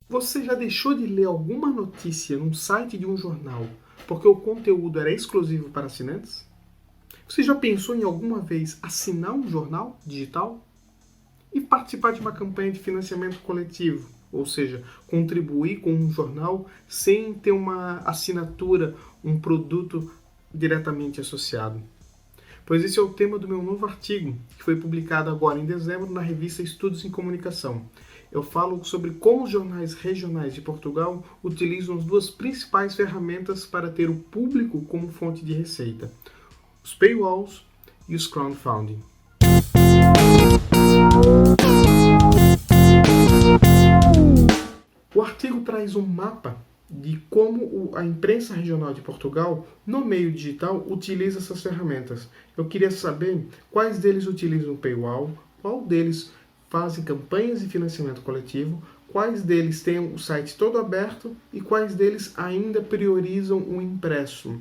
Você já deixou de ler alguma notícia num site de um jornal porque o conteúdo era exclusivo para assinantes? Você já pensou em alguma vez assinar um jornal digital? E participar de uma campanha de financiamento coletivo? Ou seja, contribuir com um jornal sem ter uma assinatura, um produto diretamente associado. Pois esse é o tema do meu novo artigo, que foi publicado agora em dezembro na revista Estudos em Comunicação. Eu falo sobre como os jornais regionais de Portugal utilizam as duas principais ferramentas para ter o público como fonte de receita: os paywalls e os crowdfunding. O artigo traz um mapa de como a imprensa regional de Portugal, no meio digital, utiliza essas ferramentas. Eu queria saber quais deles utilizam o paywall, qual deles fazem campanhas de financiamento coletivo, quais deles têm o site todo aberto e quais deles ainda priorizam o impresso.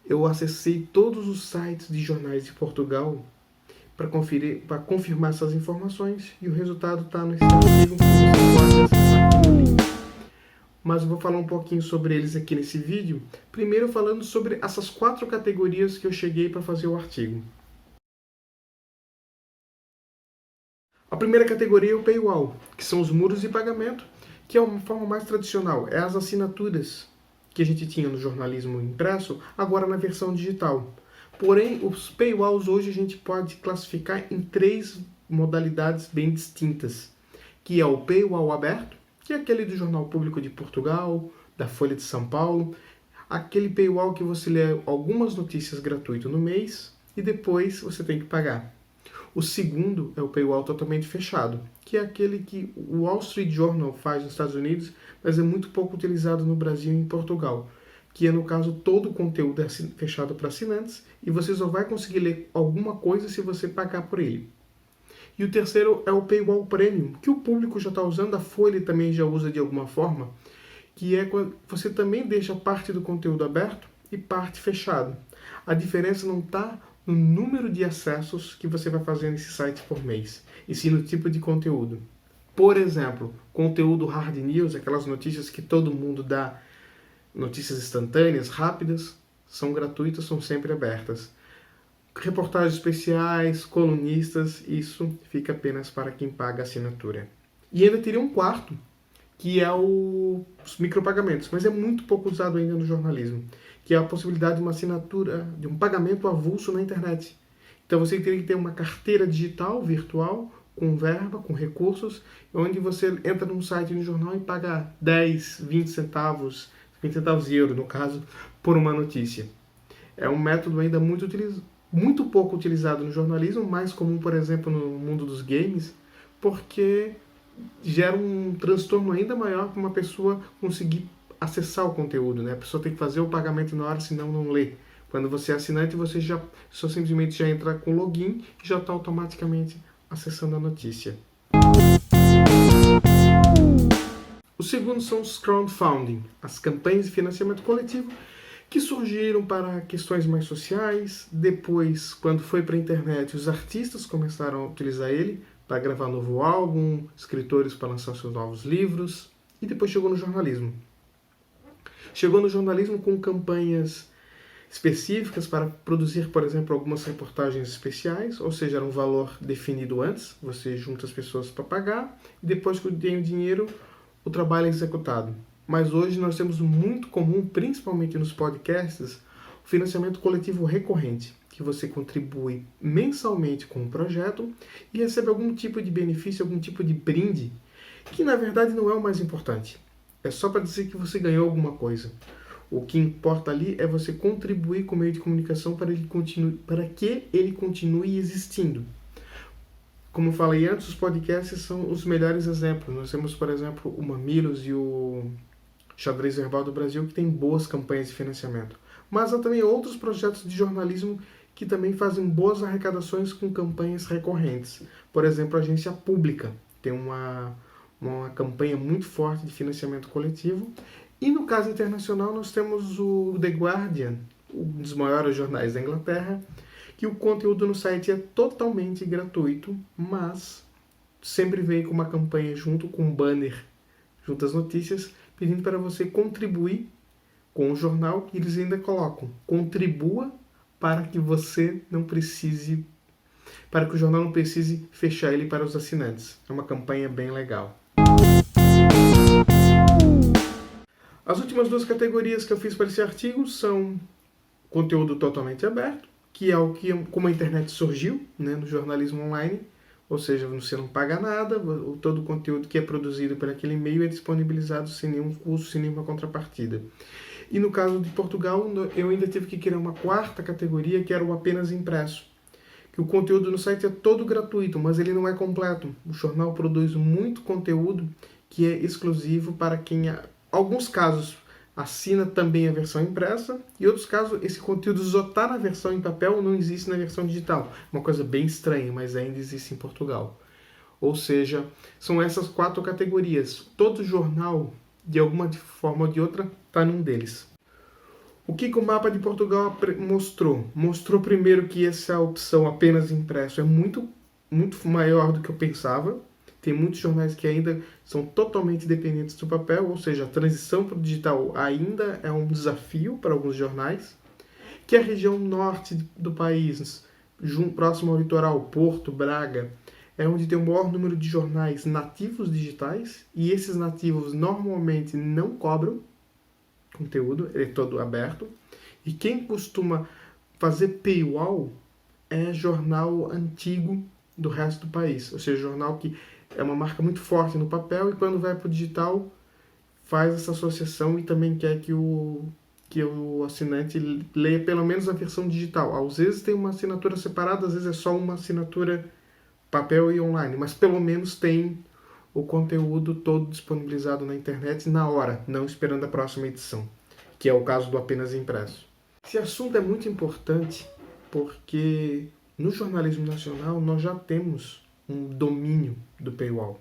Eu acessei todos os sites de jornais de Portugal para confirmar essas informações e o resultado está nesse artigo que você pode acessar aqui no link. Mas eu vou falar um pouquinho sobre eles aqui nesse vídeo, primeiro falando sobre essas 4 categorias que eu cheguei para fazer o artigo. A primeira categoria é o paywall, que são os muros de pagamento, que é uma forma mais tradicional, é as assinaturas que a gente tinha no jornalismo impresso, agora na versão digital. Porém, os paywalls hoje a gente pode classificar em 3 modalidades bem distintas, que é o paywall aberto, que é aquele do Jornal Público de Portugal, da Folha de São Paulo, aquele paywall que você lê algumas notícias gratuito no mês e depois você tem que pagar. O segundo é o paywall totalmente fechado, que é aquele que o Wall Street Journal faz nos Estados Unidos, mas é muito pouco utilizado no Brasil e em Portugal, que é, no caso, todo o conteúdo é fechado para assinantes e você só vai conseguir ler alguma coisa se você pagar por ele. E o terceiro é o Paywall Premium, que o público já está usando, a Folha também já usa de alguma forma, que é quando você também deixa parte do conteúdo aberto e parte fechado. A diferença não está no número de acessos que você vai fazer nesse site por mês, e sim no tipo de conteúdo. Por exemplo, conteúdo hard news, aquelas notícias que todo mundo dá, notícias instantâneas, rápidas, são gratuitas, são sempre abertas. Reportagens especiais, colunistas, isso fica apenas para quem paga a assinatura. E ainda teria um quarto, que é os micropagamentos, mas é muito pouco usado ainda no jornalismo, que é a possibilidade de uma assinatura, de um pagamento avulso na internet. Então você teria que ter uma carteira digital, virtual, com verba, com recursos, onde você entra num site de um jornal e paga 10, 20 centavos de euro, no caso, por uma notícia. É um método ainda muito pouco utilizado no jornalismo, mais comum, por exemplo, no mundo dos games, porque gera um transtorno ainda maior para uma pessoa conseguir acessar o conteúdo, né? A pessoa tem que fazer o pagamento na hora, senão não lê. Quando você é assinante, você já só simplesmente já entra com login e já está automaticamente acessando a notícia. O segundo são os crowdfunding, as campanhas de financiamento coletivo, que surgiram para questões mais sociais. Depois, quando foi para a internet, os artistas começaram a utilizar ele para gravar novo álbum, escritores para lançar seus novos livros, e depois chegou no jornalismo. Chegou no jornalismo com campanhas específicas para produzir, por exemplo, algumas reportagens especiais, ou seja, era um valor definido antes, você junta as pessoas para pagar, e depois que tem o dinheiro, o trabalho é executado. Mas hoje nós temos muito comum, principalmente nos podcasts, o financiamento coletivo recorrente, que você contribui mensalmente com um projeto e recebe algum tipo de benefício, algum tipo de brinde, que na verdade não é o mais importante. É só para dizer que você ganhou alguma coisa. O que importa ali é você contribuir com o meio de comunicação para que ele continue existindo. Como eu falei antes, os podcasts são os melhores exemplos. Nós temos, por exemplo, o Mamilos e o Xadrez Verbal do Brasil, que tem boas campanhas de financiamento. Mas há também outros projetos de jornalismo que também fazem boas arrecadações com campanhas recorrentes. Por exemplo, a Agência Pública tem uma campanha muito forte de financiamento coletivo. E no caso internacional, nós temos o The Guardian, um dos maiores jornais da Inglaterra, que o conteúdo no site é totalmente gratuito, mas sempre vem com uma campanha junto com um banner junto às notícias, pedindo para você contribuir com o jornal, e eles ainda colocam: contribua para que você não precise, para que o jornal não precise fechar ele para os assinantes. É uma campanha bem legal. As últimas duas categorias que eu fiz para esse artigo são conteúdo totalmente aberto, que é o que, como a internet surgiu, né, no jornalismo online, ou seja, você não paga nada, todo o conteúdo que é produzido por aquele meio é disponibilizado sem nenhum custo, sem nenhuma contrapartida. E no caso de Portugal, eu ainda tive que criar uma quarta categoria, que era o apenas impresso, que o conteúdo no site é todo gratuito, mas ele não é completo. O jornal produz muito conteúdo que é exclusivo para quem, em alguns casos, assina também a versão impressa, e em outros casos esse conteúdo só está na versão em papel, não existe na versão digital. Uma coisa bem estranha, mas ainda existe em Portugal. Ou seja, são essas 4 categorias. Todo jornal, de alguma forma ou de outra, está num deles. O que o mapa de Portugal mostrou? Mostrou primeiro que essa opção apenas impresso é muito maior do que eu pensava. Tem muitos jornais que ainda são totalmente dependentes do papel, ou seja, a transição para o digital ainda é um desafio para alguns jornais. Que a região norte do país, próximo ao litoral, Porto, Braga, é onde tem o maior número de jornais nativos digitais, e esses nativos normalmente não cobram conteúdo, ele é todo aberto. E quem costuma fazer paywall é jornal antigo do resto do país, ou seja, jornal que é uma marca muito forte no papel, e quando vai para o digital faz essa associação e também quer que o assinante leia pelo menos a versão digital. Às vezes tem uma assinatura separada, às vezes é só uma assinatura papel e online, mas pelo menos tem o conteúdo todo disponibilizado na internet na hora, não esperando a próxima edição, que é o caso do apenas impresso. Esse assunto é muito importante porque no jornalismo nacional nós já temos um domínio do paywall.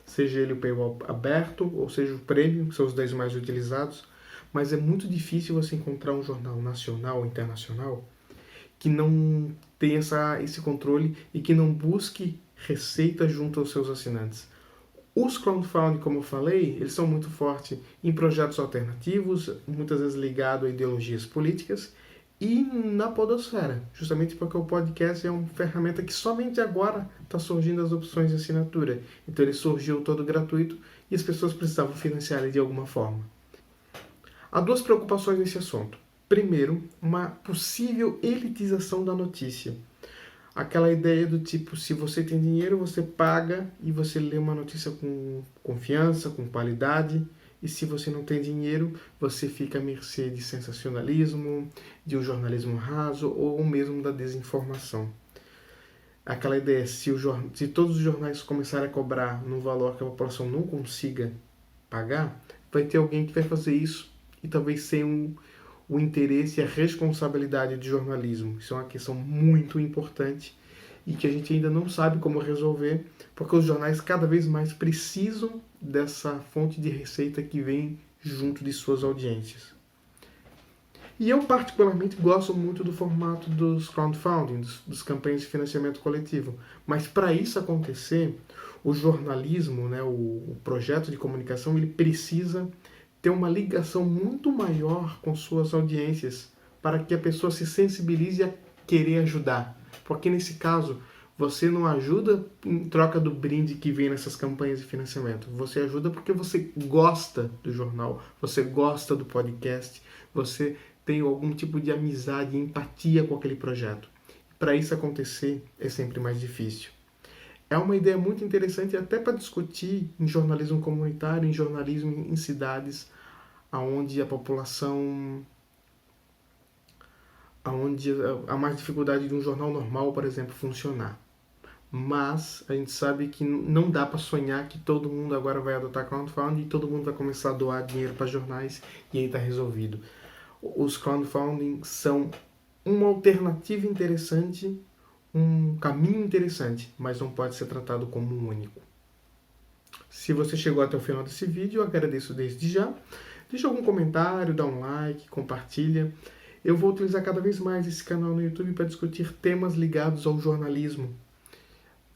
Seja ele o paywall aberto ou seja o premium, que são os 10 mais utilizados, mas é muito difícil você encontrar um jornal nacional ou internacional que não tenha esse controle e que não busque receita junto aos seus assinantes. Os crowdfunding, como eu falei, eles são muito fortes em projetos alternativos, muitas vezes ligados a ideologias políticas, e na podosfera, justamente porque o podcast é uma ferramenta que somente agora está surgindo as opções de assinatura. Então ele surgiu todo gratuito e as pessoas precisavam financiar ele de alguma forma. Há 2 preocupações nesse assunto. Primeiro, uma possível elitização da notícia. Aquela ideia do tipo, se você tem dinheiro, você paga e você lê uma notícia com confiança, com qualidade. E se você não tem dinheiro, você fica à mercê de sensacionalismo, de um jornalismo raso ou mesmo da desinformação. Aquela ideia, se todos os jornais começarem a cobrar num valor que a população não consiga pagar, vai ter alguém que vai fazer isso e talvez sem o interesse e a responsabilidade do jornalismo. Isso é uma questão muito importante e que a gente ainda não sabe como resolver, porque os jornais cada vez mais precisam dessa fonte de receita que vem junto de suas audiências. E eu particularmente gosto muito do formato dos crowdfunding, dos campanhas de financiamento coletivo. Mas para isso acontecer, o jornalismo, né, o projeto de comunicação, ele precisa ter uma ligação muito maior com suas audiências para que a pessoa se sensibilize a querer ajudar. Porque nesse caso, você não ajuda em troca do brinde que vem nessas campanhas de financiamento. Você ajuda porque você gosta do jornal, você gosta do podcast, você tem algum tipo de amizade e empatia com aquele projeto. Para isso acontecer, é sempre mais difícil. É uma ideia muito interessante até para discutir em jornalismo comunitário, em jornalismo em cidades onde a população, onde há mais dificuldade de um jornal normal, por exemplo, funcionar. Mas a gente sabe que não dá para sonhar que todo mundo agora vai adotar crowdfunding e todo mundo vai começar a doar dinheiro para jornais e aí está resolvido. Os crowdfunding são uma alternativa interessante, um caminho interessante, mas não pode ser tratado como um único. Se você chegou até o final desse vídeo, eu agradeço desde já. Deixa algum comentário, dá um like, compartilha. Eu vou utilizar cada vez mais esse canal no YouTube para discutir temas ligados ao jornalismo,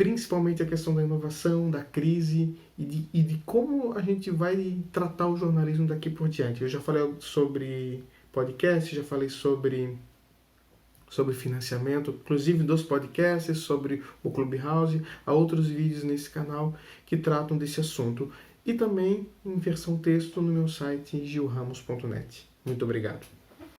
principalmente a questão da inovação, da crise e de como a gente vai tratar o jornalismo daqui por diante. Eu já falei sobre podcast, já falei sobre financiamento, inclusive dos podcasts, sobre o Clubhouse, há outros vídeos nesse canal que tratam desse assunto. E também em versão texto no meu site gilramos.net. Muito obrigado.